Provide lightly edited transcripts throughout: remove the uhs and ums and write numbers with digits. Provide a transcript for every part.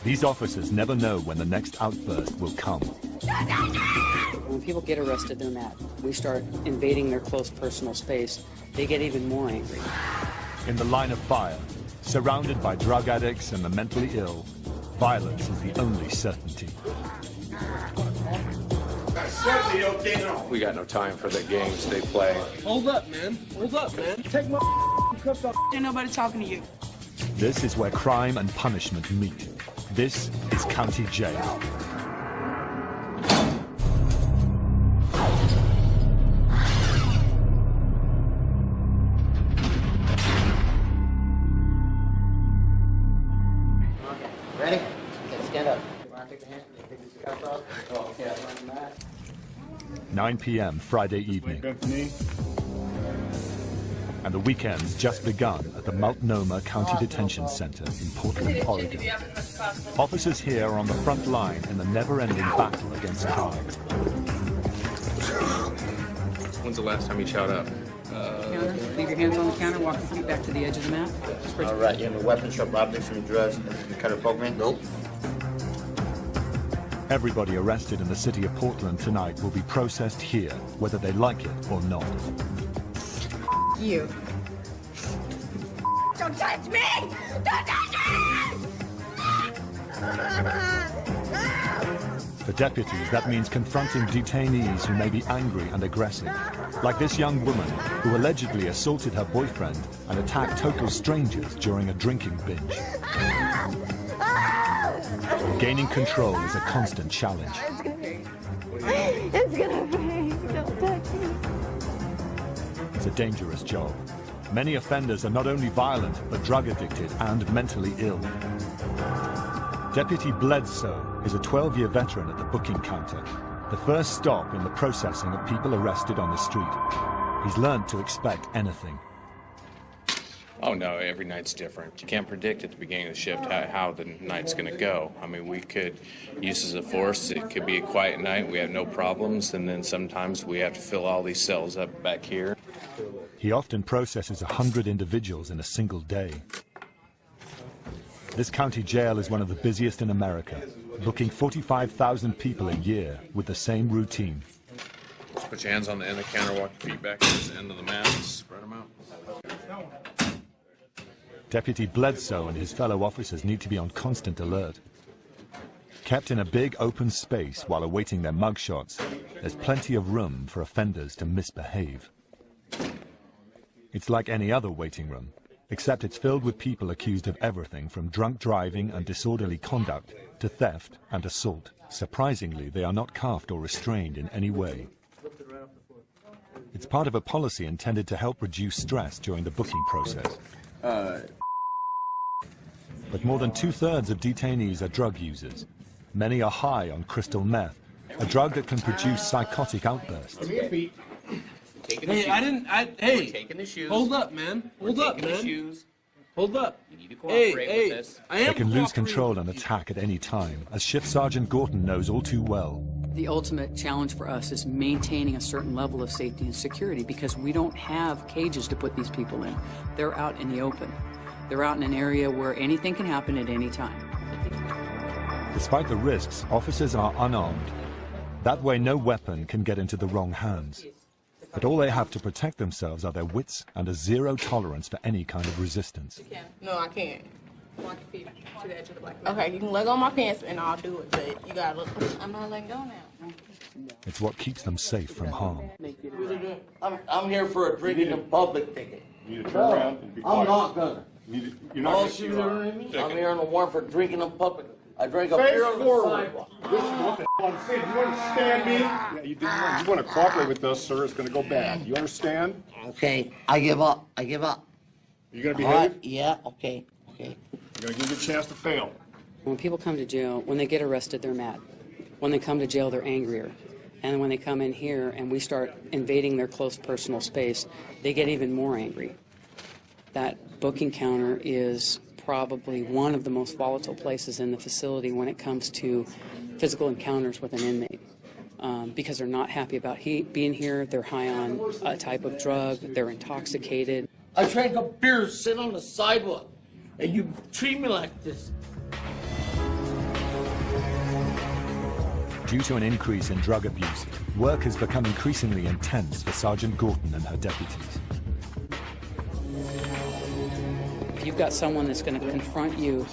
These officers never know when the next outburst will come. When people get arrested, they're mad. We start invading their close personal space, they get even more angry. In the line of fire, surrounded by drug addicts and the mentally ill, violence is the only certainty. We got no time for the games they play. Hold up, man. Hold up, man. Take my cuffs off. Ain't nobody talking to you. This is where crime and punishment meet. This is County Jail. Ready? Okay, stand up. 9 p.m. Friday evening. And the weekend's just begun at the Multnomah County Detention Center in Portland, Oregon. Officers here are on the front line in the never-ending battle against crime. When's the last time you shot up? Counter. Leave your hands on the counter, walk your feet back to the edge of the mat. All right, you have a weapon, sharp objects, any drugs, cutter program? Nope. Everybody arrested in the city of Portland tonight will be processed here, whether they like it or not. You. Don't touch me! Don't touch me! For deputies, that means confronting detainees who may be angry and aggressive, like this young woman who allegedly assaulted her boyfriend and attacked total strangers during a drinking binge. Gaining control is a constant challenge. It's gonna hurt. It's gonna hurt. Don't touch me. It's a dangerous job. Many offenders are not only violent, but drug addicted and mentally ill. Deputy Bledsoe is a 12-year veteran at the booking counter, the first stop in the processing of people arrested on the street. He's learned to expect anything. Oh no, every night's different. You can't predict at the beginning of the shift how the night's going to go. I mean, we could use as a force, it could be a quiet night, we have no problems, and then sometimes we have to fill all these cells up back here. He often processes 100 individuals in a single day. This county jail is one of the busiest in America, booking 45,000 people a year with the same routine. Just put your hands on the end of the counter, walk your feet back to the end of the mat, and spread them out. Deputy Bledsoe and his fellow officers need to be on constant alert. Kept in a big open space while awaiting their mugshots, there's plenty of room for offenders to misbehave. It's like any other waiting room, except it's filled with people accused of everything from drunk driving and disorderly conduct to theft and assault. Surprisingly, they are not cuffed or restrained in any way. It's part of a policy intended to help reduce stress during the booking process. But more than 2/3 of detainees are drug users. Many are high on crystal meth, a drug that can produce psychotic outbursts. Hey, hey, Taking the shoes. hold up, man. Hold up, man. Shoes. Hold up. You need to cooperate with this. I am They can lose cooperating. control and attack at any time, as Shift Sergeant Gorton knows all too well. The ultimate challenge for us is maintaining a certain level of safety and security because we don't have cages to put these people in. They're out in the open. They're out in an area where anything can happen at any time. Despite the risks, officers are unarmed. That way no weapon can get into the wrong hands. But all they have to protect themselves are their wits and a zero tolerance for any kind of resistance. No, I can't. Walk your feet to the edge of the black mat. Okay, you can let go of my pants and I'll do it, but you gotta look. I'm not letting go now. It's what keeps them safe from harm. I'm here for a drinking in public ticket. You need to turn around and be quiet. I'm not gonna. You're not I'm here on a warrant for drinking in public. I drank a Face beer on the forward. sidewalk. This is what the hell I'm saying. You understand me? Yeah, you want to cooperate with us, sir, it's going to go bad. You understand? Okay, I give up. I give up. You going to All behave? right, yeah, okay, okay. I'm going to give you a chance to fail. When people come to jail, when they get arrested, they're mad. When they come to jail, they're angrier. And when they come in here and we start invading their close personal space, they get even more angry. That booking counter is probably one of the most volatile places in the facility when it comes to physical encounters with an inmate. Because they're not happy about being here, they're high on a type of drug, they're intoxicated. I drank a beer, sit on the sidewalk, and you treat me like this. Due to an increase in drug abuse, work has become increasingly intense for Sergeant Gorton and her deputies. If you've got someone that's going to confront you,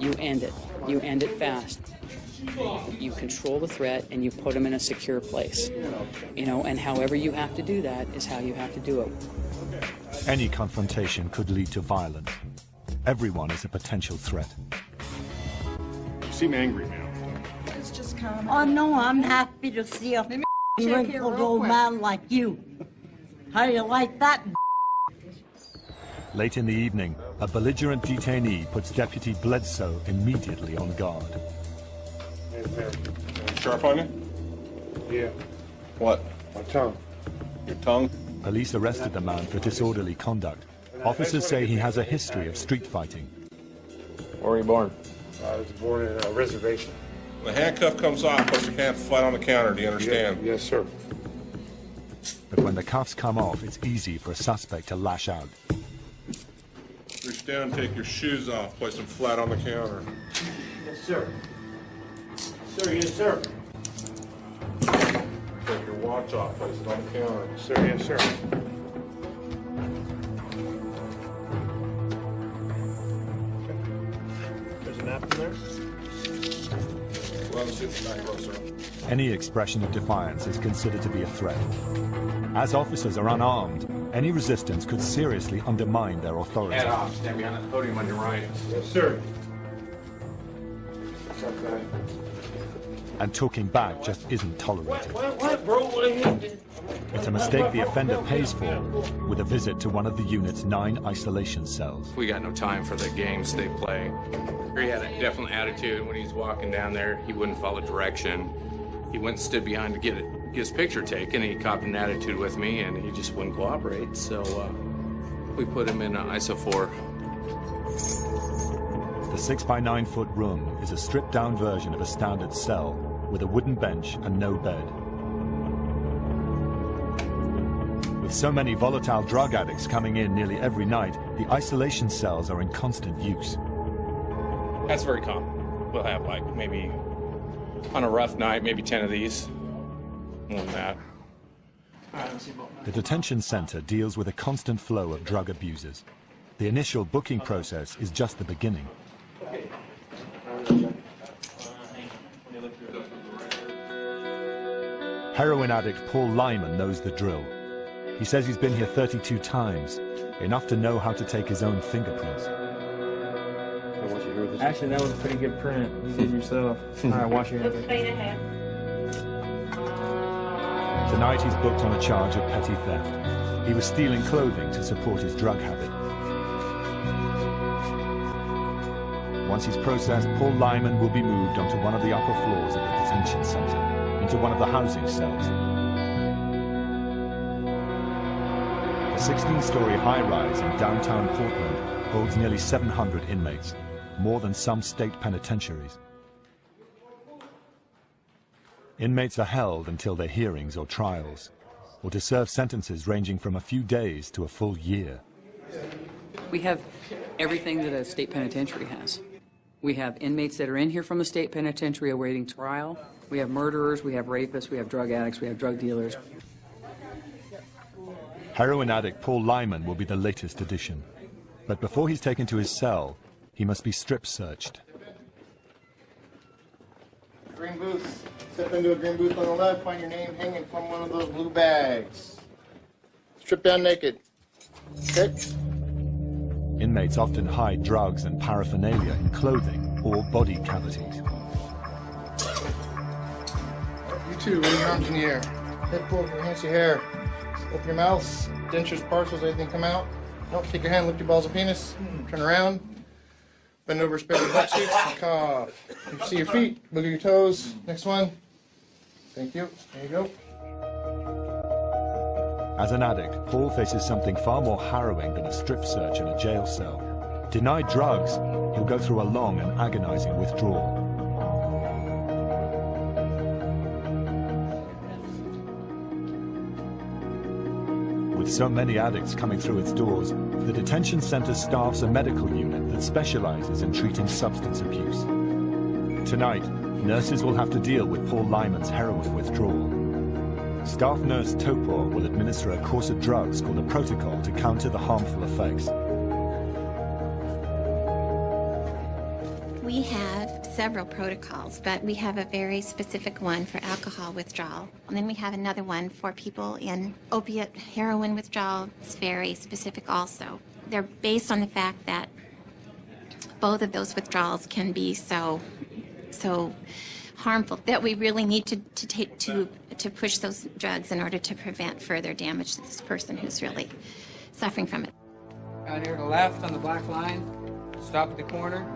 you end it. You end it fast. You control the threat and you put them in a secure place. You know, and however you have to do that is how you have to do it. Any confrontation could lead to violence. Everyone is a potential threat. You seem angry now. Oh, no, I'm happy to see a wrinkled old man like you. How do you like that? Late in the evening, a belligerent detainee puts Deputy Bledsoe immediately on guard. Sharp on you? Yeah. What? My tongue. Your tongue? Police arrested the man for disorderly conduct. Officers say he has a history of street fighting. Where were you born? I was born in a reservation. The handcuff comes off, put your hand flat on the counter, do you understand? Yes, sir. But when the cuffs come off, it's easy for a suspect to lash out. Reach down, take your shoes off, place them flat on the counter. Yes, sir. Sir, yes, sir. Take your watch off, place it on the counter. Sir, yes, sir. There's a napkin there? Well, sit back closer. Any expression of defiance is considered to be a threat. As officers are unarmed, any resistance could seriously undermine their authority. Head off, stand behind the podium on your right. Yes, sir. What's up, guy? And talking back just isn't tolerated. What, bro? What are you? It's a mistake the offender pays for with a visit to one of the unit's 9 isolation cells. We got no time for the games they play. He had a definite attitude when he's walking down there. He wouldn't follow direction. He went and stood behind to get his picture taken. He copped an attitude with me, and he just wouldn't cooperate. So we put him in ISO 4. The 6-by-9 foot room is a stripped-down version of a standard cell with a wooden bench and no bed. With so many volatile drug addicts coming in nearly every night, the isolation cells are in constant use. That's very common. We'll have like maybe on a rough night, maybe 10 of these. More than that. The detention center deals with a constant flow of drug abusers. The initial booking process is just the beginning. Heroin addict Paul Lyman knows the drill. He says he's been here 32 times, enough to know how to take his own fingerprints. Actually, that was a pretty good print. You did yourself. All right, wash your hands. Tonight he's booked on a charge of petty theft. He was stealing clothing to support his drug habit. Once he's processed, Paul Lyman will be moved onto one of the upper floors of the detention center, into one of the housing cells. The 16-story high-rise in downtown Portland holds nearly 700 inmates, more than some state penitentiaries. Inmates are held until their hearings or trials, or to serve sentences ranging from a few days to a full year. We have everything that a state penitentiary has. We have inmates that are in here from the state penitentiary awaiting trial. We have murderers, we have rapists, we have drug addicts, we have drug dealers. Heroin addict Paul Lyman will be the latest addition. But before he's taken to his cell, he must be strip searched. Green booth. Step into a green booth on the left, find your name hanging from one of those blue bags. Strip down naked. Okay? Inmates often hide drugs and paraphernalia in clothing or body cavities. You too, raise your arms in the air. Head forward, enhance your hair. Open your mouth, dentures, partials, anything come out. Nope, take your hand, lift your balls of penis, turn around. Bend over, spread your butt cheeks, and cough. You see your feet, booger your toes. Next one. Thank you. There you go. As an addict, Paul faces something far more harrowing than a strip search in a jail cell. Denied drugs, he'll go through a long and agonizing withdrawal. With so many addicts coming through its doors, the detention center staffs a medical unit that specializes in treating substance abuse. Tonight, nurses will have to deal with Paul Lyman's heroin withdrawal. Staff nurse Topor will administer a course of drugs called a protocol to counter the harmful effects. We have several protocols, but we have a very specific one for alcohol withdrawal. And then we have another one for people in opiate heroin withdrawal. It's very specific also. They're based on the fact that both of those withdrawals can be so harmful that we really need to push those drugs in order to prevent further damage to this person who's really suffering from it. Out here to the left on the black line, stop at the corner.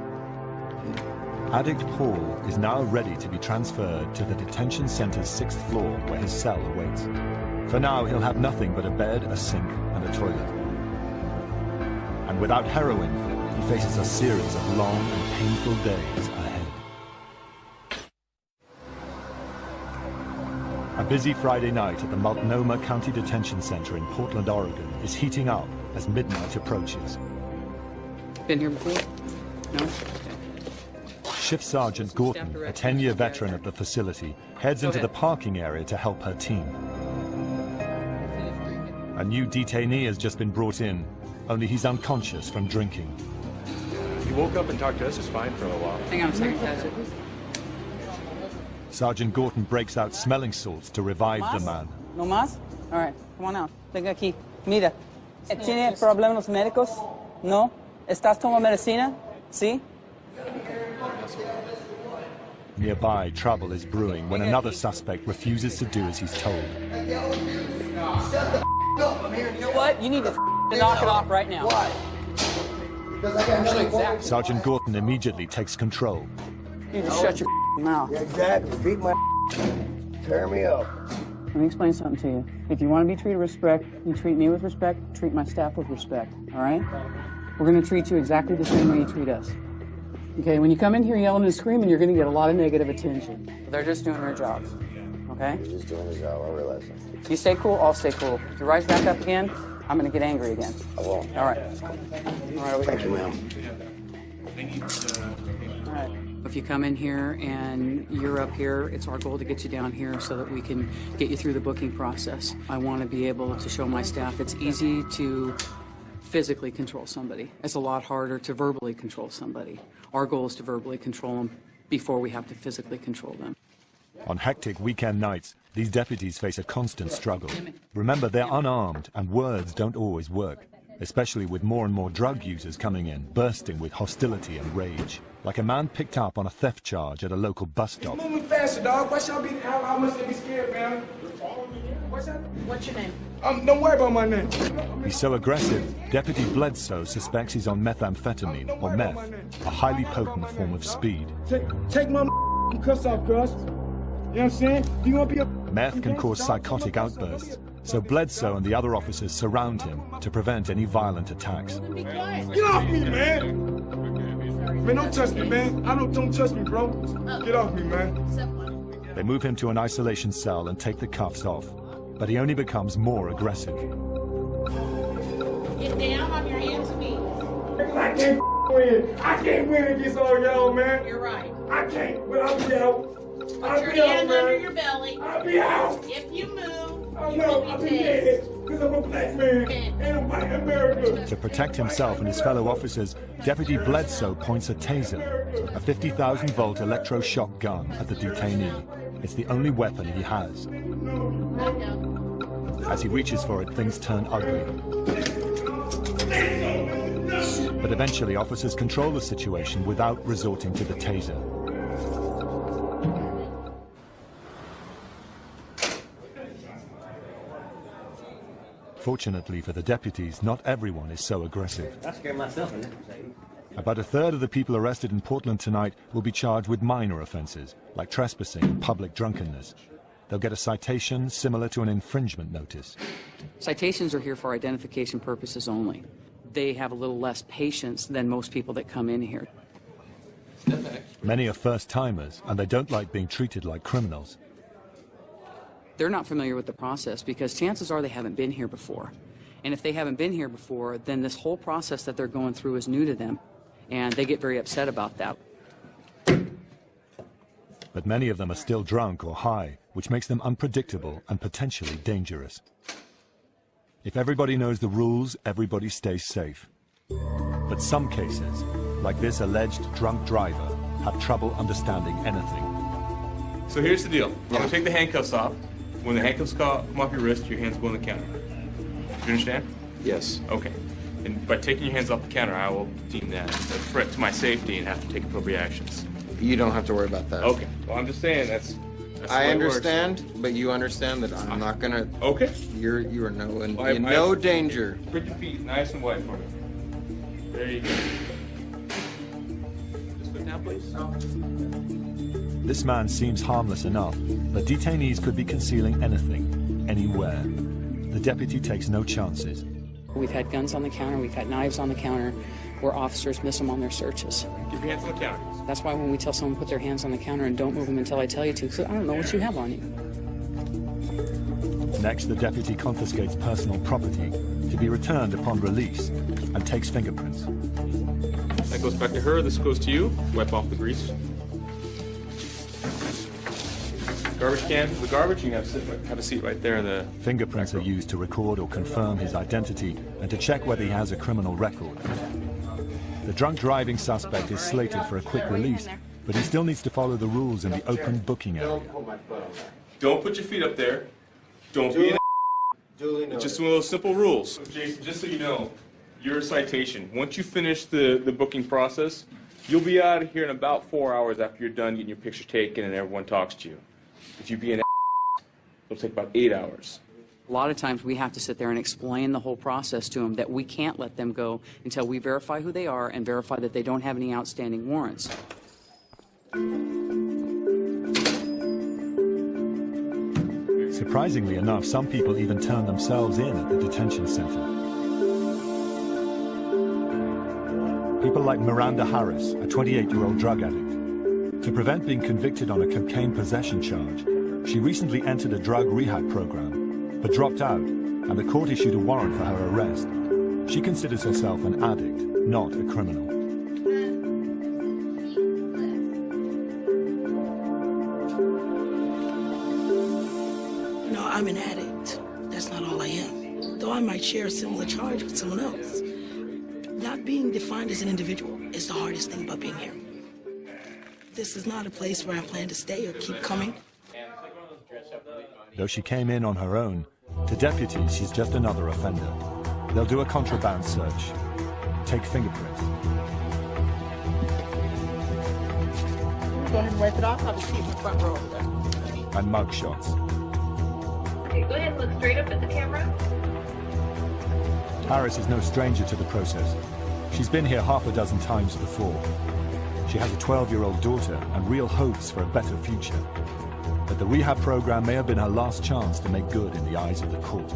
Addict Paul is now ready to be transferred to the detention center's 6th floor where his cell awaits. For now, he'll have nothing but a bed, a sink, and a toilet. And without heroin, he faces a series of long and painful days ahead. A busy Friday night at the Multnomah County Detention Center in Portland, Oregon is heating up as midnight approaches. Been here before? No? Shift Sergeant Gorton, a 10-year veteran of the facility, heads into the parking area to help her team. A new detainee has just been brought in, only he's unconscious from drinking. He woke up and talked to us just fine for a while. Hang on a second, guys. Sergeant Gorton breaks out smelling salts to revive the man. No más? All right, come on out. Venga aquí. Mira, ¿tiene problemas médicos? No. ¿Estás tomando medicina? Sí. Nearby, trouble is brewing when another suspect refuses to do as he's told. You know what? You need to knock it off right now. Why? Sergeant Gorton immediately takes control. You just shut your mouth. Yeah, exactly. Beat my tear me up. Let me explain something to you. If you want to be treated with respect, you treat me with respect, treat my staff with respect, all right? We're going to treat you exactly the same way you treat us. Okay, when you come in here yelling and screaming, you're going to get a lot of negative attention. They're just doing their jobs, okay? He's just doing his job, I realize that. You stay cool, I'll stay cool. If you rise back up again, I'm going to get angry again. I won't. All right. All right, thank you, ma'am. All right. If you come in here and you're up here, it's our goal to get you down here so that we can get you through the booking process. I want to be able to show my staff it's easy to physically control somebody. It's a lot harder to verbally control somebody. Our goal is to verbally control them before we have to physically control them. On hectic weekend nights, these deputies face a constant struggle. Remember, they're unarmed and words don't always work, especially with more and more drug users coming in, bursting with hostility and rage. Like a man picked up on a theft charge at a local bus stop. He's moving faster, dog. Why should I be? How much they be scared, man? What's your name? Don't worry about my name. He's so aggressive, Deputy Bledsoe suspects he's on methamphetamine, or meth, a highly potent form of speed. Take my cuffs off, cuz. You know what I'm saying? Do you want to be a... Meth can cause psychotic outbursts, so Bledsoe and the other officers surround him to prevent any violent attacks. Get off me, man! Man, don't touch me, man. Don't touch me, bro. Get off me, man. They move him to an isolation cell and take the cuffs off, but he only becomes more aggressive. Get down on your hands and knees. I can't win. I can't win against all y'all, man. You're right. I can't, but I'll be out. Put your hand under your belly. I'll be out. If you move, I you know, will I'll be be tased. dead, because I'm a black man, and I'm white America. To protect himself and his fellow officers, Deputy Bledsoe points a taser, a 50,000-volt electroshock gun, at the detainee. It's the only weapon he has. As he reaches for it, things turn ugly. But eventually, officers control the situation without resorting to the taser. Fortunately for the deputies, not everyone is so aggressive. I scared myself in that. About a third of the people arrested in Portland tonight will be charged with minor offenses, like trespassing and public drunkenness. They'll get a citation similar to an infringement notice. Citations are here for identification purposes only. They have a little less patience than most people that come in here. Many are first-timers, and they don't like being treated like criminals. They're not familiar with the process because chances are they haven't been here before. And if they haven't been here before, then this whole process that they're going through is new to them, and they get very upset about that. But many of them are still drunk or high, which makes them unpredictable and potentially dangerous. If everybody knows the rules, everybody stays safe. But some cases, like this alleged drunk driver, have trouble understanding anything. So here's the deal. I'm going to take the handcuffs off. When the handcuffs come off your wrist, your hands go on the counter. You understand? Yes. Okay. And by taking your hands off the counter, I will deem that a threat to my safety and have to take appropriate actions. You don't have to worry about that. Okay. Well, I'm just saying that's the I way it understand, but you understand that I'm not gonna. Okay. You are in no danger. Put your feet nice and wide for me. There you go. Just put down, please. This man seems harmless enough, but detainees could be concealing anything, anywhere. The deputy takes no chances. We've had guns on the counter, we've had knives on the counter, where officers miss them on their searches. Keep your hands on the counter. That's why when we tell someone to put their hands on the counter and don't move them until I tell you to, because I don't know what you have on you. Next, the deputy confiscates personal property to be returned upon release and takes fingerprints. That goes back to her, this goes to you. Wipe off the grease. Garbage can, the garbage, you can have a seat right there in the... Fingerprints are used to record or confirm his identity and to check whether he has a criminal record. The drunk driving suspect is slated for a quick release, but he still needs to follow the rules in the open booking area. Don't put your feet up there. Don't be an It's just one of those simple rules. Jason, just so you know, your citation, once you finish the booking process, you'll be out of here in about 4 hours after you're done getting your picture taken and everyone talks to you. If you be an it'll take about 8 hours. A lot of times we have to sit there and explain the whole process to them, that we can't let them go until we verify who they are and verify that they don't have any outstanding warrants. Surprisingly enough, some people even turn themselves in at the detention center. People like Miranda Harris, a 28-year-old drug addict. To prevent being convicted on a cocaine possession charge, she recently entered a drug rehab program, but dropped out, and the court issued a warrant for her arrest. She considers herself an addict, not a criminal. No, I'm an addict. That's not all I am. Though I might share a similar charge with someone else. Not being defined as an individual is the hardest thing about being here. This is not a place where I plan to stay or keep coming. Though she came in on her own, to deputies she's just another offender. They'll do a contraband search, take fingerprints. Go ahead and wipe it off. I'll just keep the front row over there. And mug shots. Okay, go ahead and look straight up at the camera. Harris is no stranger to the process. She's been here half a dozen times before. She has a 12-year-old daughter and real hopes for a better future. But the rehab program may have been her last chance to make good in the eyes of the court.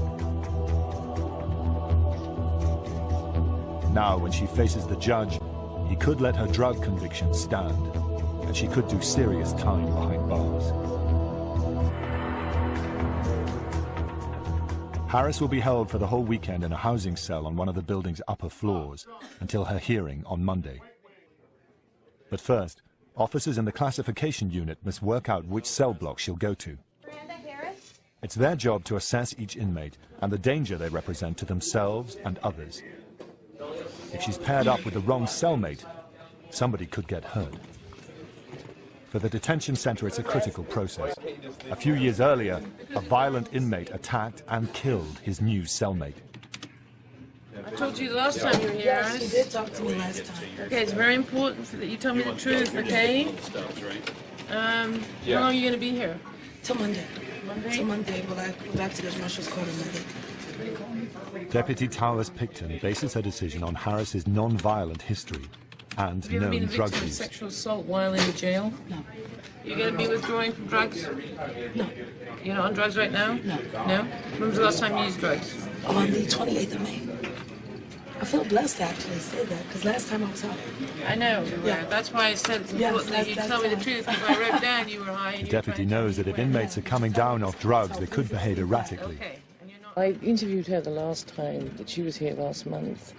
Now, when she faces the judge, he could let her drug conviction stand, and she could do serious time behind bars. Harris will be held for the whole weekend in a housing cell on one of the building's upper floors until her hearing on Monday. But first, officers in the classification unit must work out which cell block she'll go to. It's their job to assess each inmate and the danger they represent to themselves and others. If she's paired up with the wrong cellmate, somebody could get hurt. For the detention center, it's a critical process. A few years earlier, a violent inmate attacked and killed his new cellmate. I told you the last time you were here, Yes, you did talk to me last time. Okay, it's very important that you tell me the truth, okay? How long are you going to be here? Till Monday. Monday? Till Monday. We'll go back to the marshal's court on Monday. Deputy Towers Picton bases her decision on Harris's non-violent history and Have you ever been known a drug victim of use. sexual assault while in jail? No. You're going to be withdrawing from drugs? No. You're not on drugs right now? No. No? When was the last time you used drugs? On the 28th of May. I feel blessed to actually say that, because last time I was high. I know. Yeah. That's why I said it's important that you tell me the truth, because I wrote down you were high. The And deputy knows that if inmates are coming down off drugs, they could behave erratically. I interviewed her the last time that she was here last month,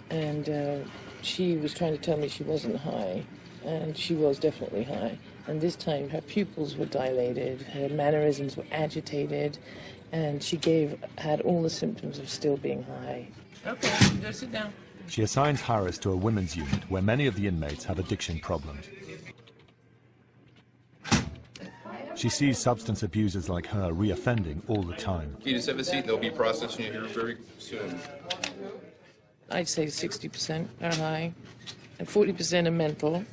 and she was trying to tell me she wasn't high, and she was definitely high. And this time her pupils were dilated, her mannerisms were agitated, and she had all the symptoms of still being high. Okay, just sit down. She assigns Harris to a women's unit where many of the inmates have addiction problems. She sees substance abusers like her reoffending all the time. You just have a seat, they'll be processing you here very soon. I'd say 60% are high, and 40% are mental.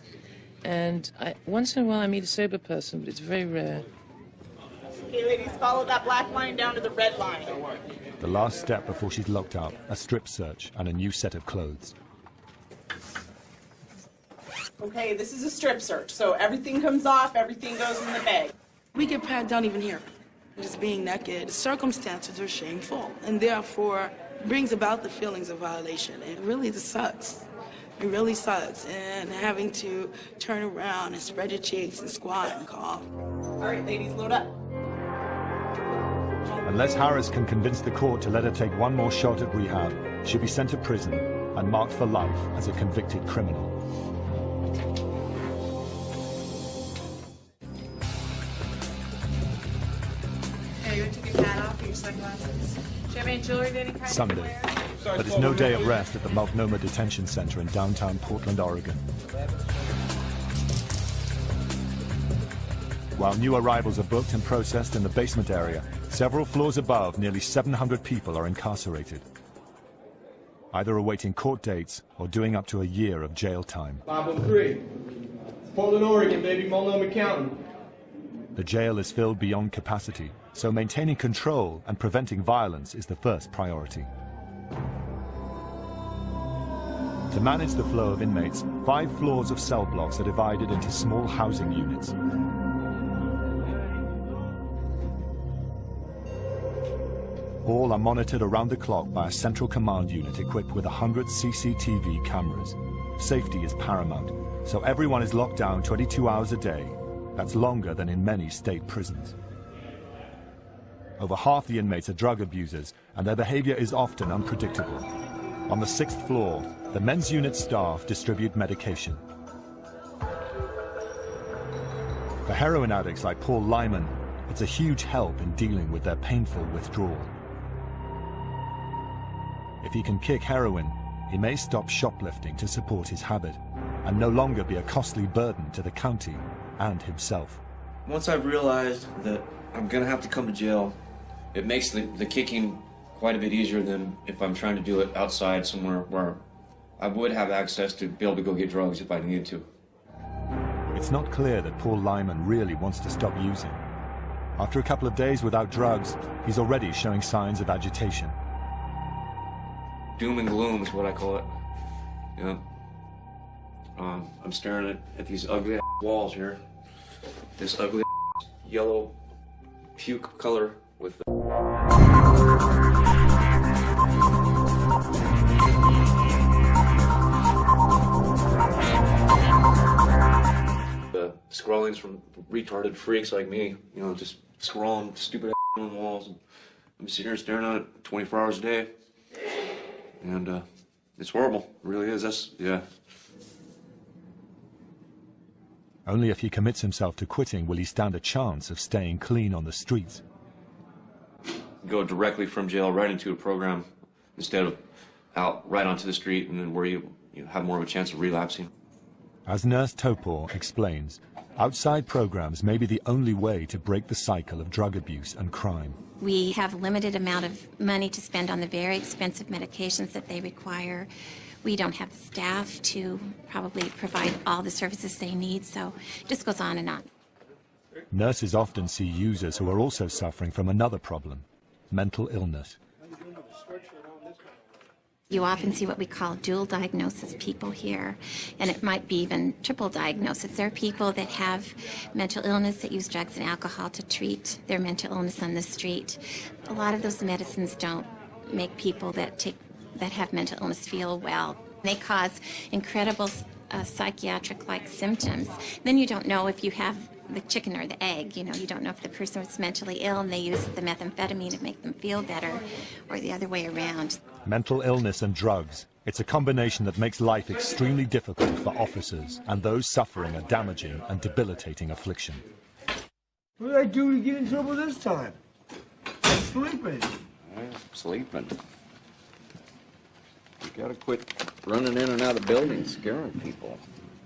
And once in a while I meet a sober person, but it's very rare. Okay, ladies, follow that black line down to the red line. The last step before she's locked up, a strip search and a new set of clothes. Okay, this is a strip search, so everything comes off, everything goes in the bag. We get pat down even here. Just being naked, the circumstances are shameful, and therefore brings about the feelings of violation. It really sucks. It really sucks. And having to turn around and spread your cheeks and squat and cough. All right, ladies, load up. Unless Harris can convince the court to let her take one more shot at rehab, she'll be sent to prison and marked for life as a convicted criminal. Hey, you want to take your hat off or your sunglasses? Do you have any jewelry of any kind? Sunday, but it's no day of rest at the Multnomah Detention Center in downtown Portland, Oregon. While new arrivals are booked and processed in the basement area, several floors above, nearly 700 people are incarcerated, either awaiting court dates or doing up to a year of jail time. 503, Portland, Oregon, baby, Multnomah County. The jail is filled beyond capacity, so maintaining control and preventing violence is the first priority. To manage the flow of inmates, 5 floors of cell blocks are divided into small housing units. All are monitored around the clock by a central command unit equipped with 100 CCTV cameras. Safety is paramount, so everyone is locked down 22 hours a day. That's longer than in many state prisons. Over half the inmates are drug abusers, and their behavior is often unpredictable. On the 6th floor, the men's unit staff distribute medication. For heroin addicts like Paul Lyman, it's a huge help in dealing with their painful withdrawal. If he can kick heroin, he may stop shoplifting to support his habit and no longer be a costly burden to the county and himself. Once I've realized that I'm gonna have to come to jail, it makes the kicking quite a bit easier than if I'm trying to do it outside somewhere where I would have access to be able to go get drugs if I needed to. It's not clear that Paul Lyman really wants to stop using. After a couple of days without drugs, he's already showing signs of agitation. Doom and gloom is what I call it. You know, I'm staring at these ugly walls here. This ugly yellow puke color with the scrawlings from retarded freaks like me, you know, just scrawling stupid on the walls. And I'm sitting here staring at it 24 hours a day. And it's horrible, it really is. Yeah. Only if he commits himself to quitting will he stand a chance of staying clean on the streets. Go directly from jail right into a program instead of out right onto the street, and then where you have more of a chance of relapsing. As Nurse Topor explains, outside programs may be the only way to break the cycle of drug abuse and crime. We have a limited amount of money to spend on the very expensive medications that they require. We don't have the staff to probably provide all the services they need, so it just goes on and on. Nurses often see users who are also suffering from another problem, mental illness. You often see what we call dual diagnosis people here, and it might be even triple diagnosis. There are people that have mental illness that use drugs and alcohol to treat their mental illness on the street. A lot of those medicines don't make people that have mental illness feel well. They cause incredible psychiatric-like symptoms. Then you don't know if you have the chicken or the egg. You know, you don't know if the person was mentally ill and they use the methamphetamine to make them feel better, or the other way around. Mental illness and drugs It's a combination that makes life extremely difficult for officers and those suffering a damaging and debilitating affliction. What did I do to get in trouble this time? I'm sleeping. Sleeping. You gotta quit running in and out of buildings, scaring people.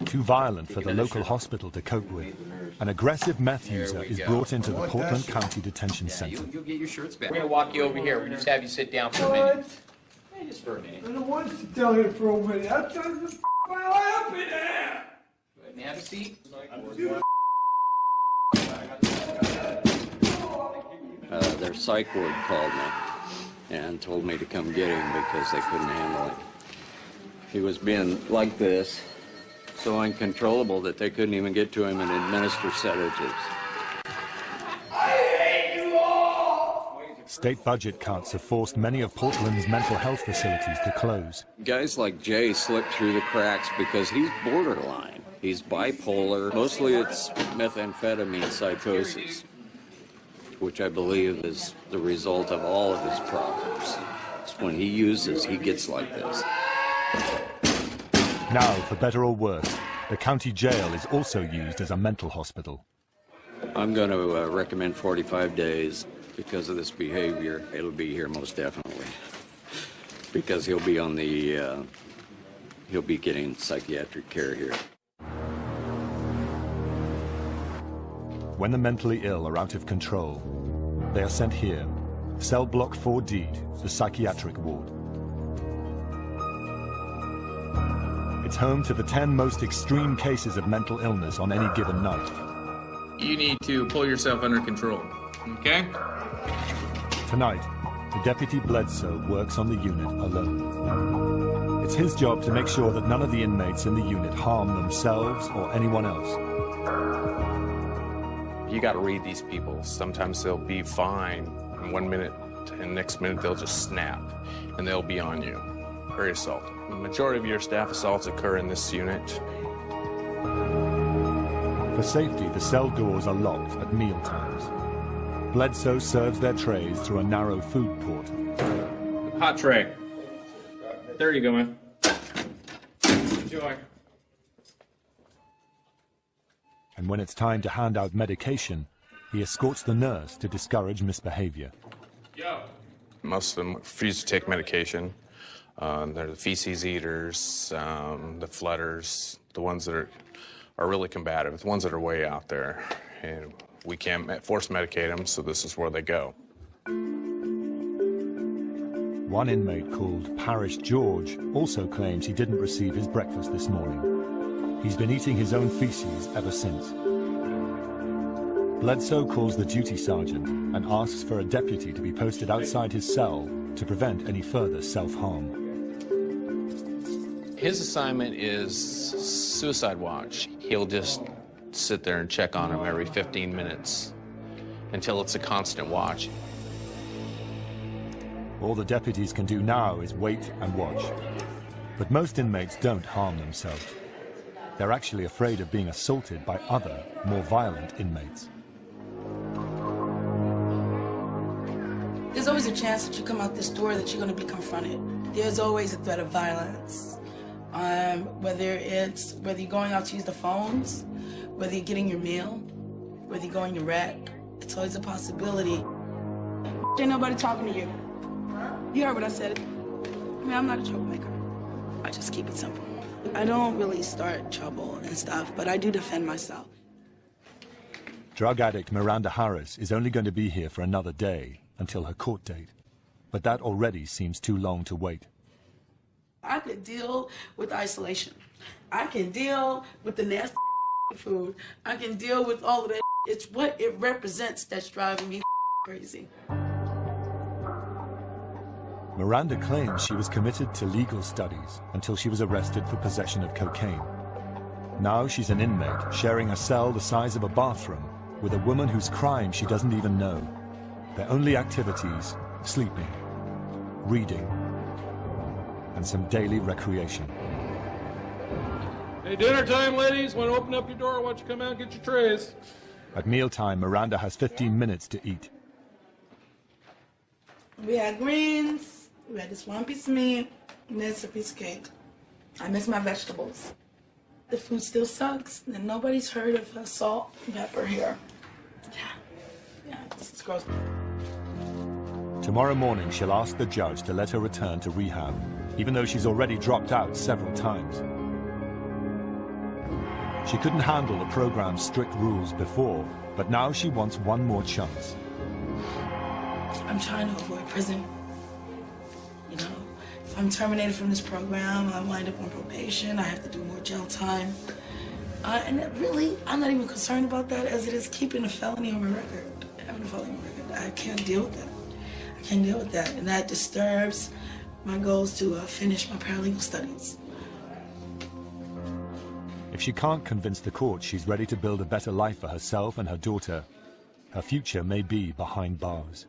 Too violent for the local hospital to cope with, an aggressive meth user is brought into the Portland County Detention Center. You'll get your shirts back. We're gonna walk you over here. We just have you sit down for a minute. Hey, just for a minute. I don't want to sit down here for a minute. I'm trying to my way up in there. Go ahead and have a seat. Their psych ward called me and told me to come get him because they couldn't handle him. He was being like this, so uncontrollable that they couldn't even get to him and administer sedatives. State budget cuts have forced many of Portland's mental health facilities to close. Guys like Jay slip through the cracks because he's borderline. He's bipolar. Mostly it's methamphetamine psychosis, which I believe is the result of all of his problems. It's when he uses, he gets like this. Now, for better or worse, the county jail is also used as a mental hospital. I'm going to recommend 45 days because of this behavior. It'll be here most definitely because he'll be on the, he'll be getting psychiatric care here. When the mentally ill are out of control, they are sent here, cell block 4D, the psychiatric ward. It's home to the 10 most extreme cases of mental illness on any given night. You need to pull yourself under control, okay? Tonight, the Deputy Bledsoe works on the unit alone. It's his job to make sure that none of the inmates in the unit harm themselves or anyone else. You got to read these people. Sometimes they'll be fine in 1 minute, and next minute they'll just snap, and they'll be on you. Very assaulting. The majority of your staff assaults occur in this unit. For safety, the cell doors are locked at meal times. Bledsoe serves their trays through a narrow food port. Hot tray. There you go, man. Enjoy. And when it's time to hand out medication, he escorts the nurse to discourage misbehavior. Most of them refuse to take medication. They're the feces eaters, the flooders, the ones that are really combative, the ones that are way out there. And we can't force medicate them, so this is where they go. One inmate called Parish George also claims he didn't receive his breakfast this morning. He's been eating his own feces ever since. Bledsoe calls the duty sergeant and asks for a deputy to be posted outside his cell to prevent any further self-harm. His assignment is suicide watch. He'll just sit there and check on him every 15 minutes until it's a constant watch. All the deputies can do now is wait and watch. But most inmates don't harm themselves. They're actually afraid of being assaulted by other, more violent inmates. There's always a chance that you come out this door that you're going to be confronted. There's always a threat of violence. Whether you're going out to use the phones, whether you're getting your meal, whether you're going to rec, it's always a possibility. Ain't nobody talking to you. You heard what I said. I mean, I'm not a troublemaker. I just keep it simple. I don't really start trouble and stuff, but I do defend myself. Drug addict Miranda Harris is only going to be here for another day until her court date. But that already seems too long to wait. I could deal with isolation. I can deal with the nasty food. I can deal with all of that. It's what it represents that's driving me crazy. Miranda claims she was committed to legal studies until she was arrested for possession of cocaine. Now she's an inmate, sharing a cell the size of a bathroom with a woman whose crime she doesn't even know. Their only activities, sleeping, reading, and some daily recreation. Hey, dinner time, ladies. Want to open up your door? Why don't you come out and get your trays? At mealtime, Miranda has 15 minutes to eat. We had greens, we had this one piece of meat, And it's a piece of cake. I miss my vegetables. The food still sucks, and nobody's heard of salt and pepper here. Yeah, it's gross. Tomorrow morning, she'll ask the judge to let her return to rehab, even though she's already dropped out several times. She couldn't handle the program's strict rules before, but now she wants one more chance. I'm trying to avoid prison. You know, if I'm terminated from this program, I wind up on probation, I have to do more jail time. And really, I'm not even concerned about that as it is keeping a felony on my record. Having a felony on my record, I can't deal with that. I can't deal with that, and that disturbs my goals to finish my paralegal studies. If she can't convince the court she's ready to build a better life for herself and her daughter, her future may be behind bars.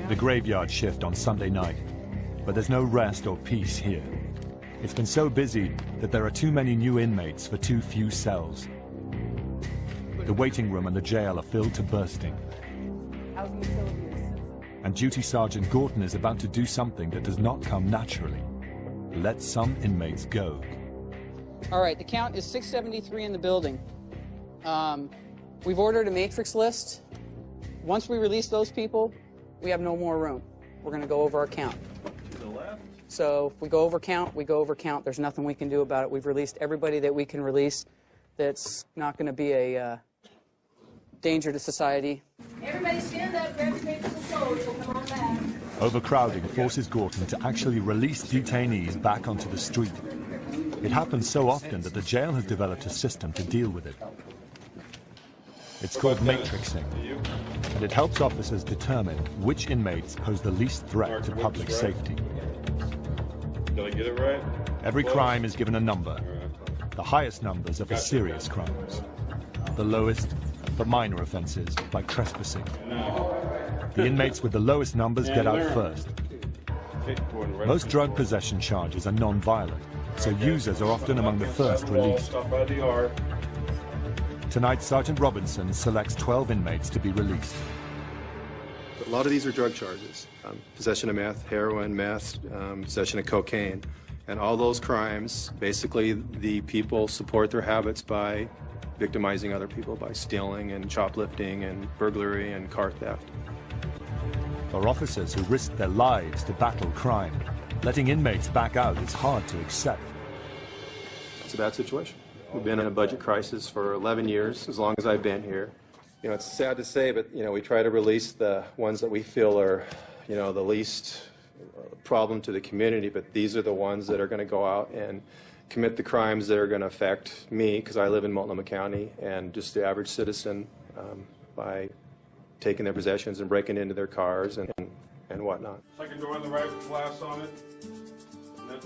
The graveyard shift on Sunday night, but there's no rest or peace here. It's been so busy that there are too many new inmates for too few cells. The waiting room and the jail are filled to bursting. And Duty Sergeant Gorton is about to do something that does not come naturally. Let some inmates go. All right, the count is 673 in the building. We've ordered a matrix list. Once we release those people, we have no more room. We're going to go over our count. To the left? So if we go over count, we go over count. There's nothing we can do about it. We've released everybody that we can release that's not going to be a danger to society. Everybody stand up, grab your papers and clothes, and come on back. Overcrowding forces Gorton to actually release detainees back onto the street. It happens so often that the jail has developed a system to deal with it. It's called matrixing, and it helps officers determine which inmates pose the least threat to public safety. Did I get it right? Every crime is given a number. The highest numbers are for serious crimes. The lowest for minor offenses like trespassing. The inmates with the lowest numbers get out first. Most drug possession charges are non-violent, so users are often among the first released. Tonight, Sergeant Robinson selects 12 inmates to be released. A lot of these are drug charges. Possession of meth, heroin, meth, possession of cocaine. And all those crimes, basically the people support their habits by victimizing other people by stealing and shoplifting and burglary and car theft. For officers who risk their lives to battle crime, letting inmates back out is hard to accept. It's a bad situation. We've been in a budget crisis for 11 years, as long as I've been here. You know, it's sad to say, but, you know, we try to release the ones that we feel are, you know, the least problem to the community, but these are the ones that are going to go out and commit the crimes that are going to affect me, because I live in Multnomah County, and just the average citizen by taking their possessions and breaking into their cars and whatnot. Second door on the right, glass on it.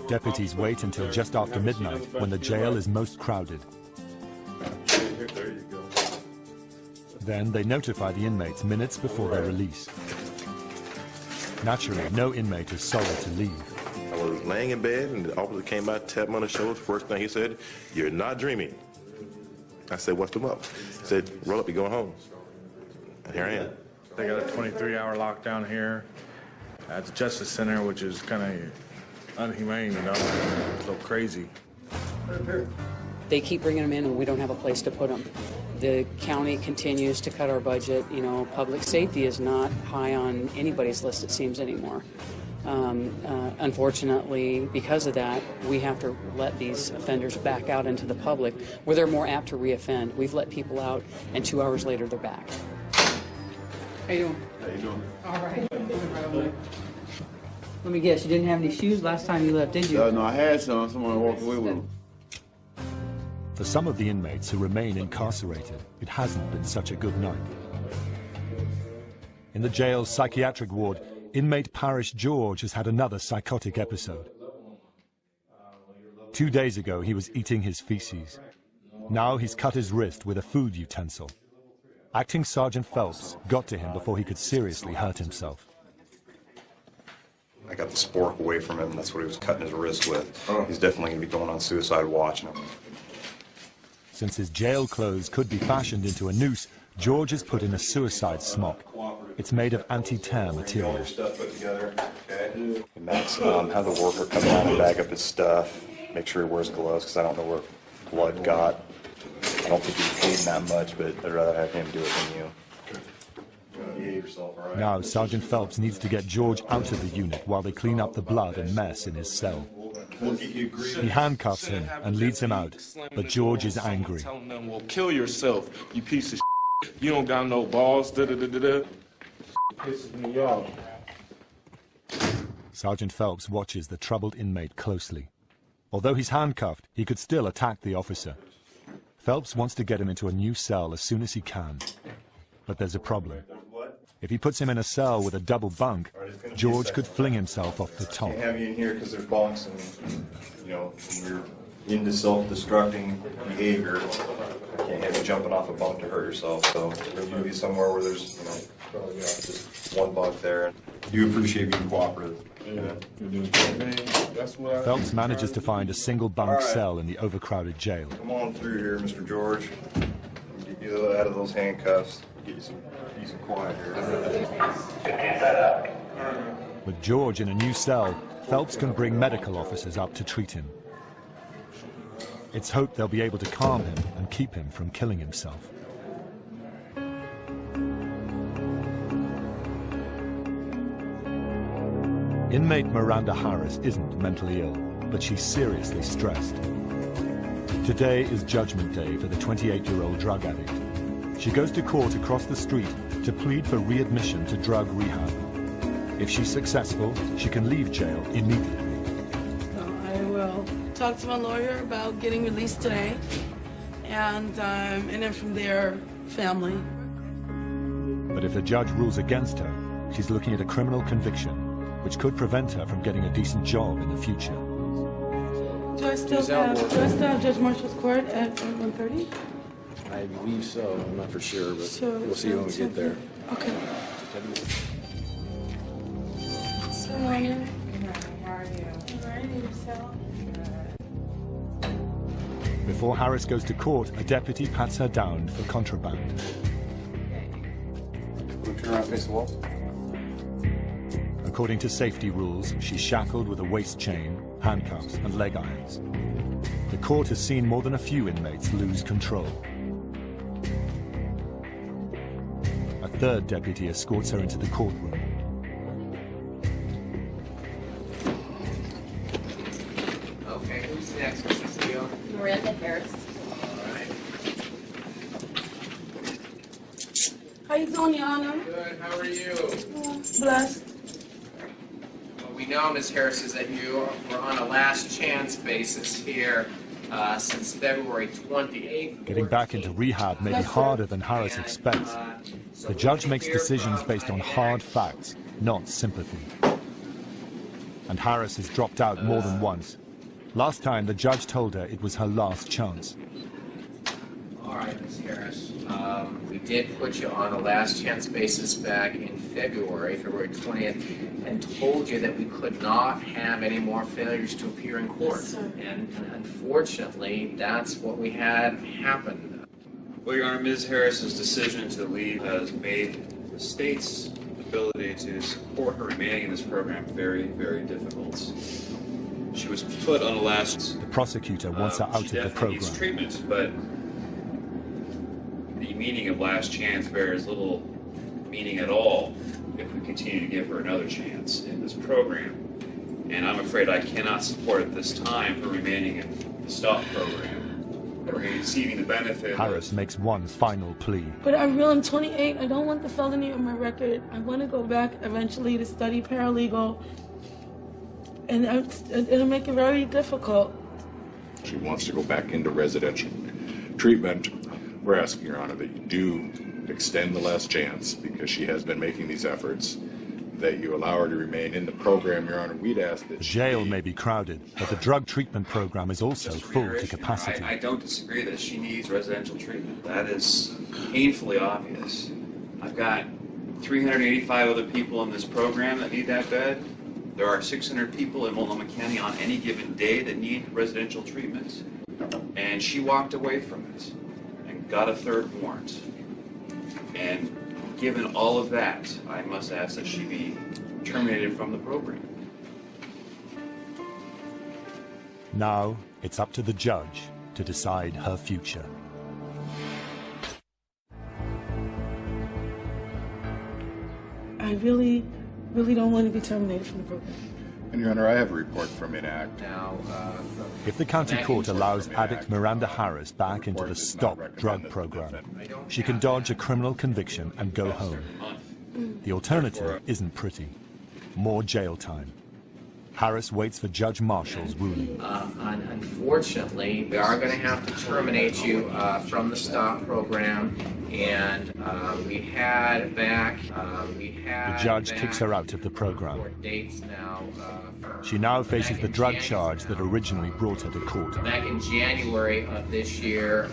Deputies wait until just after midnight when the jail is most crowded. There you go. Then they notify the inmates minutes before their release. Naturally, no inmate is sorry to leave. I was laying in bed and the officer came by, tapped me on the shoulder. First thing he said, "You're not dreaming." I said, "What's the up?" He said, "Roll up, you're going home." And here I am. They got a 23-hour lockdown here at the Justice Center, which is kind of unhumane, you know, a little crazy. They keep bringing them in and we don't have a place to put them. The county continues to cut our budget. You know, public safety is not high on anybody's list, it seems, anymore. Unfortunately, because of that, we have to let these offenders back out into the public where they're more apt to reoffend. We've let people out and 2 hours later they're back. How you doing? How you doing? All right. Let me guess, you didn't have any shoes last time you left, did you? No, I had some. Someone walked away with them. For some of the inmates who remain incarcerated, it hasn't been such a good night. In the jail's psychiatric ward, inmate Parish George has had another psychotic episode. 2 days ago, he was eating his feces. Now he's cut his wrist with a food utensil. Acting Sergeant Phelps got to him before he could seriously hurt himself. I got the spork away from him. That's what he was cutting his wrist with. He's definitely going to be going on suicide watch. Since his jail clothes could be fashioned into a noose, George has put in a suicide smock. It's made of anti-tear material. All your stuff put together, okay? And Max, have the worker come down and bag up his stuff. Make sure he wears gloves, because I don't know where blood got. I don't think he's bleeding that much, but I'd rather have him do it than you. Behave yourself, all right? Now, Sergeant Phelps needs to get George out of the unit while they clean up the blood and mess in his cell. He handcuffs him and leads him out, but George is angry. Telling them, well, kill yourself, you piece of shit. You don't got no balls, da-da-da-da-da. Pisses me off. Sergeant Phelps watches the troubled inmate closely. Although he's handcuffed, he could still attack the officer. Phelps wants to get him into a new cell as soon as he can. But there's a problem. If he puts him in a cell with a double bunk, George could fling himself off the top. Can't have you in here because there's bunks and, you know, when you're into self-destructing behavior, can't have you jumping off a bunk to hurt yourself. So there's going to be somewhere where there's, you know, just one bunk there. You appreciate being cooperative. Phelps manages to find a single bunk cell in the overcrowded jail. Come on through here, Mr. George. Get you out of those handcuffs. Get you some decent quiet here. With George in a new cell, Phelps can bring medical officers up to treat him. It's hoped they'll be able to calm him and keep him from killing himself. Inmate Miranda Harris isn't mentally ill, but she's seriously stressed. Today is Judgment Day for the 28-year-old drug addict. She goes to court across the street to plead for readmission to drug rehab. If she's successful, she can leave jail immediately. I will talk to my lawyer about getting released today, and then from there, family. But if the judge rules against her, she's looking at a criminal conviction, which could prevent her from getting a decent job in the future. Do I still have Judge Marshall's court at 1:30? I believe so. I'm not for sure, but So- we'll see when we get there. Okay. So, morning. How are you? All right, and yourself? Before Harris goes to court, a deputy pats her down for contraband. Turn around, face the wall. According to safety rules, she's shackled with a waist chain, handcuffs, and leg irons. The court has seen more than a few inmates lose control. A third deputy escorts her into the courtroom. Okay, who's next, Mrs. Steele? Miranda Harris. All right. How you doing, Your Honor? Good, how are you? Blessed. What we know, Ms. Harris, is that you were on a last chance basis here since February 28th. Getting back into rehab may be harder than Harris expects. The judge makes decisions based on hard facts, not sympathy. And Harris has dropped out more than once. Last time, the judge told her it was her last chance. All right, Ms. Harris. We did put you on a last chance basis back in February 20th, and told you that we could not have any more failures to appear in court. Yes, sir. And unfortunately, that's what we had happen. Well, Your Honor, Ms. Harris's decision to leave has made the state's ability to support her remaining in this program very, very difficult. She was put on a last... The prosecutor wants her out of the definitely needs program. treatment, but the meaning of last chance bears little meaning at all if we continue to give her another chance in this program. And I'm afraid I cannot support at this time her remaining in the STOP program or receiving the benefit. Harris makes one final plea. But I'm 28. I don't want the felony on my record. I want to go back eventually to study paralegal, and it'll make it very difficult. She wants to go back into residential treatment. We're asking, Your Honor, that you do extend the last chance because she has been making these efforts, that you allow her to remain in the program, Your Honor. We'd ask that The jail may be crowded, but the drug treatment program is also full to capacity. I don't disagree that she needs residential treatment. That is painfully obvious. I've got 385 other people in this program that need that bed. There are 600 people in Multnomah County on any given day that need residential treatment. And she walked away from it and got a third warrant. And Given all of that, I must ask that she be terminated from the program. Now, it's up to the judge to decide her future. I really don't want to be terminated from the program. And Your Honor, I have a report from Enact. Now, If the county court allows addict Miranda Harris back into the Stop Drug program, she can dodge a criminal conviction and go home. The alternative isn't pretty. More jail time. Harris waits for Judge Marshall's ruling. Unfortunately, we are going to have to terminate you from the STOP program, and we had back. The judge kicks her out of the program. Dates now. She now faces the drug charge that originally brought her to court. Back in January of this year,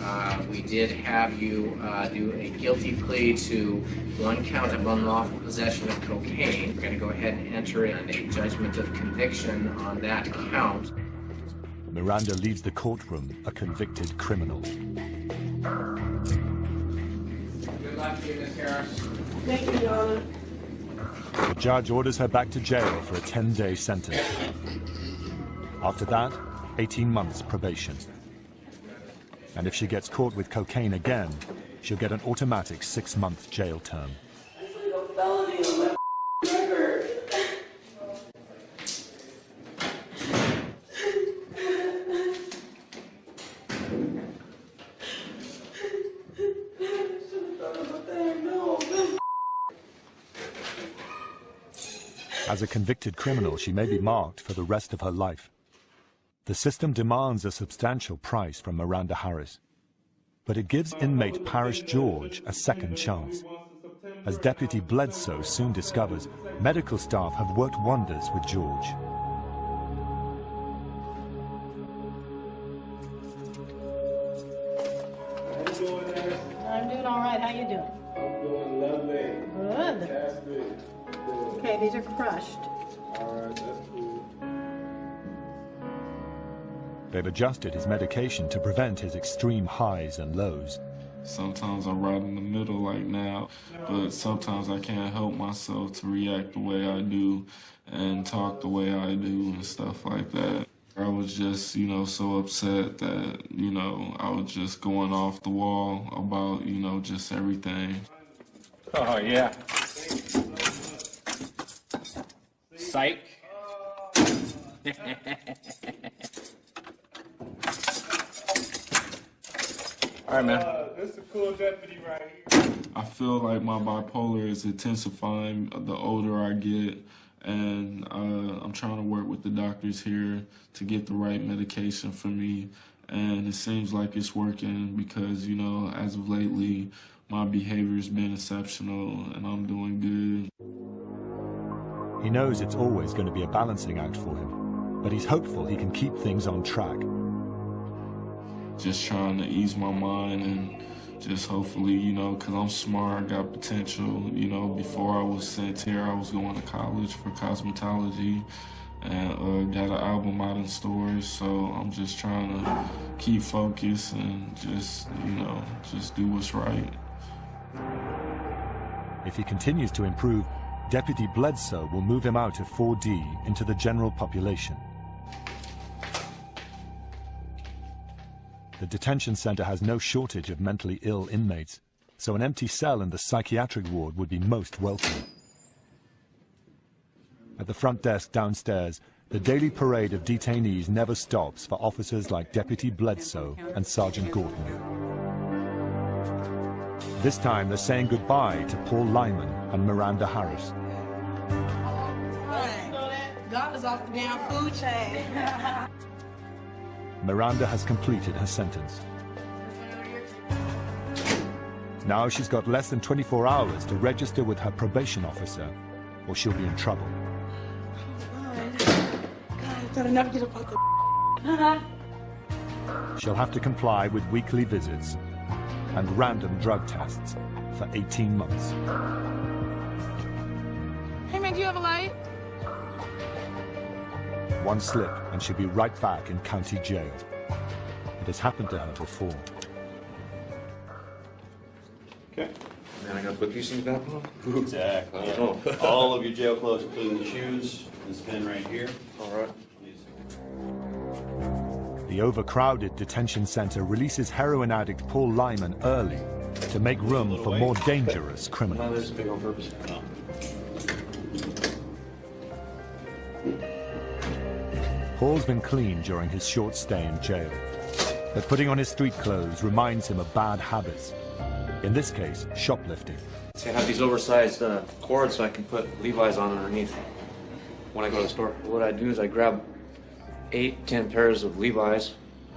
we did have you do a guilty plea to 1 count of unlawful possession of cocaine. We're going to go ahead and enter in a judgment of conviction on that count. Miranda leaves the courtroom a convicted criminal. Good luck to you, Ms. Harris. Thank you, Your Honor. The judge orders her back to jail for a 10-day sentence. After that, 18 months probation. And if she gets caught with cocaine again, she'll get an automatic 6-month jail term. As a convicted criminal, she may be marked for the rest of her life. The system demands a substantial price from Miranda Harris, but it gives inmate Parish George a second chance. As Deputy Bledsoe soon discovers, medical staff have worked wonders with George. I'm doing all right. How you doing? I'm doing lovely. Good. Fantastic. Okay, these are crushed. All right, that's cool. They've adjusted his medication to prevent his extreme highs and lows. Sometimes I'm right in the middle like now, but sometimes I can't help myself to react the way I do and talk the way I do and stuff like that. I was just, so upset that, I was just going off the wall about, just everything. Oh, yeah. Psych. All right, man. This is a cool deputy right here. I feel like my bipolar is intensifying the older I get, and I'm trying to work with the doctors here to get the right medication for me, and it seems like it's working because, as of lately, my behavior's been exceptional, and I'm doing good. He knows it's always going to be a balancing act for him, but he's hopeful he can keep things on track. Just trying to ease my mind and just hopefully, because I'm smart, I got potential. Before I was sent here, I was going to college for cosmetology and got an album out in stores. So I'm just trying to keep focused and just do what's right. If he continues to improve, Deputy Bledsoe will move him out of 4D into the general population. The detention center has no shortage of mentally ill inmates, so an empty cell in the psychiatric ward would be most welcome. At the front desk downstairs, the daily parade of detainees never stops for officers like Deputy Bledsoe and Sergeant Gordon. This time they're saying goodbye to Paul Lyman and Miranda Harris. God is off the damn food chain. Miranda has completed her sentence. Now she's got less than 24 hours to register with her probation officer, or she'll be in trouble. God, I better never get up like a She'll have to comply with weekly visits and random drug tests for 18 months. Hey man, do you have a light? One slip and she'll be right back in county jail. It has happened to her before. Okay. Man, I gotta put these things back on? Exactly. Yeah. Oh. All of your jail clothes, including the shoes, this pin right here. All right. The overcrowded detention center releases heroin addict Paul Lyman early to make room for more dangerous criminals. No, this is big on purpose. Paul's been clean during his short stay in jail, but putting on his street clothes reminds him of bad habits. In this case, shoplifting. See, I have these oversized cords so I can put Levi's on underneath when I go to the store. What I do is I grab 8-10 pairs of Levi's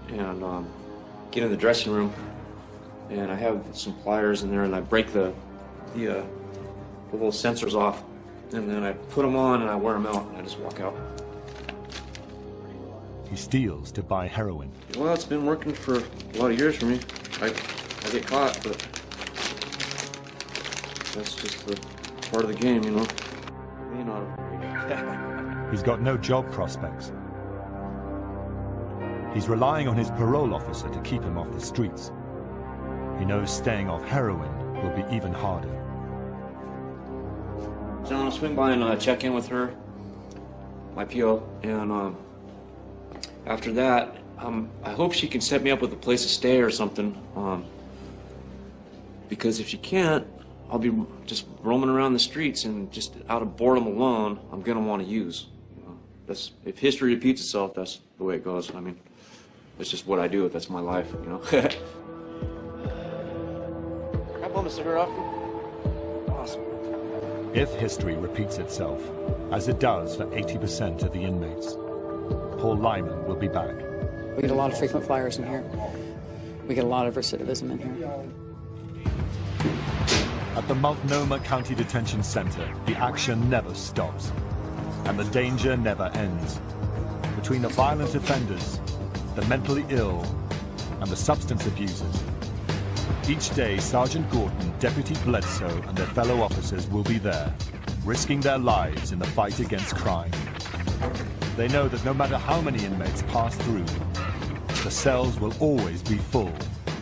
and get in the dressing room, and I have some pliers in there, and I break the little sensors off, and then I put them on and I wear them out, and I just walk out. He steals to buy heroin. Well, it's been working for a lot of years for me. I get caught, but that's just the part of the game, you know. You know. He's got no job prospects. He's relying on his parole officer to keep him off the streets. He knows staying off heroin will be even harder. So I'm gonna swing by and check in with her, my PO, and after that, I hope she can set me up with a place to stay or something. Because if she can't, I'll be just roaming around the streets, and just out of boredom alone, I'm gonna want to use. That's, if history repeats itself, that's the way it goes. I mean, it's just what I do. That's my life, you know. Can I bum a cigarette off? Awesome. If history repeats itself, as it does for 80% of the inmates, Paul Lyman will be back. We get a lot of frequent flyers in here. We get a lot of recidivism in here. At the Multnomah County Detention Center, the action never stops, and the danger never ends. Between the violent offenders, the mentally ill, and the substance abusers, each day Sergeant Gorton, Deputy Bledsoe, and their fellow officers will be there, risking their lives in the fight against crime. They know that no matter how many inmates pass through, the cells will always be full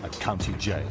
at County Jail.